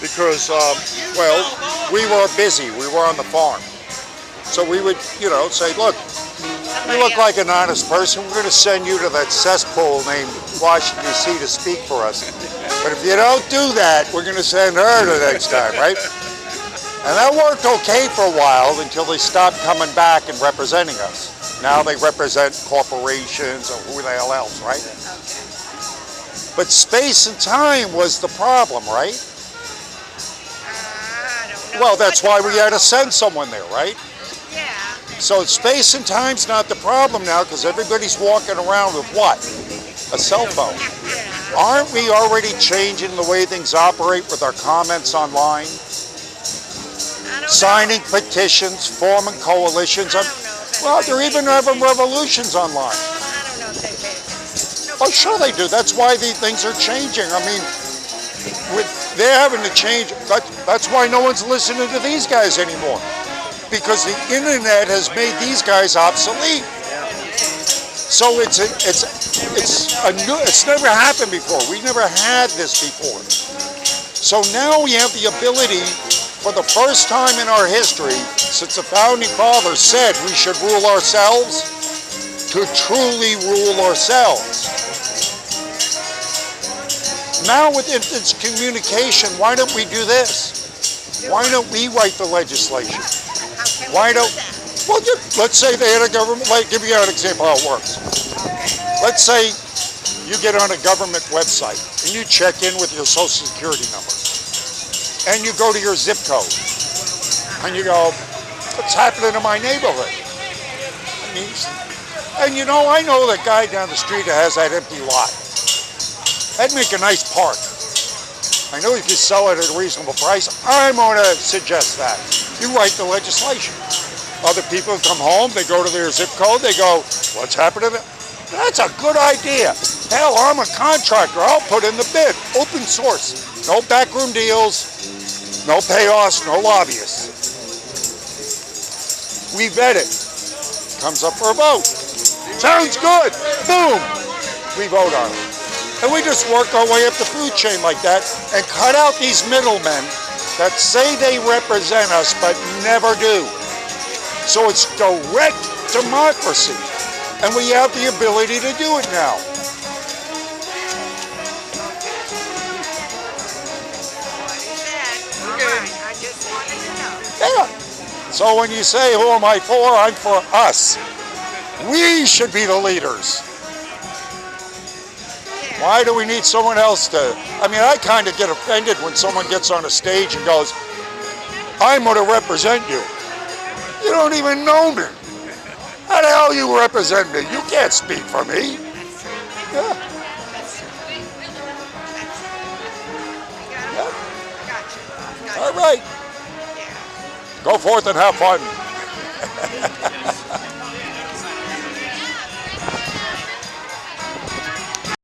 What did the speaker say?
because, well, we were busy. We were on the farm. So we would, say, look, you look like an honest person. We're going to send you to that cesspool named Washington, D.C. to speak for us. But if you don't do that, we're going to send her the next time, right? And that worked okay for a while until they stopped coming back and representing us. Now they represent corporations or who the hell else, right? But space and time was the problem, right? I don't know. Well, that's why we had to send someone there, right? Yeah. So space and time's not the problem now because everybody's walking around with what? A cell phone. Yeah. Aren't we already changing the way things operate with our comments online? I don't Signing know. petitions, forming coalitions. I don't know if Well, they're even having revolutions online. I don't know if they pay attention. Oh, sure they do. That's why these things are changing. I mean, they're having to change. That's why no one's listening to these guys anymore. Because the internet has made these guys obsolete. So it's never happened before. We never had this before. So now we have the ability, for the first time in our history, since the founding fathers said we should rule ourselves, to truly rule ourselves. Now with instant communication, why don't we do this? Why don't we write the legislation? How can Why we do don't, that? well, let's say they had a government, like, give you an example how it works. Let's say you get on a government website and you check in with your social security number and you go to your zip code and you go, what's happening in my neighborhood? And I know that guy down the street that has that empty lot. That'd make a nice park. I know you can sell it at a reasonable price. I'm going to suggest that. You write the legislation. Other people come home, they go to their zip code, they go, what's happening? That's a good idea. Hell, I'm a contractor. I'll put in the bid. Open source. No backroom deals, no payoffs, no lobbyists. We vet it. Comes up for a vote. Sounds good. Boom. We vote on it. And we just work our way up the food chain like that and cut out these middlemen that say they represent us but never do. So it's direct democracy. And we have the ability to do it now. All right. I just wanted to know. Yeah. So when you say, who am I for? I'm for us. We should be the leaders. Yeah. Why do we need someone else to? I mean, I kind of get offended when someone gets on a stage and goes, I'm going to represent you. You don't even know me. How the hell you represent me? You can't speak for me. Yeah. Gotcha. All right. Yeah. Go forth and have fun.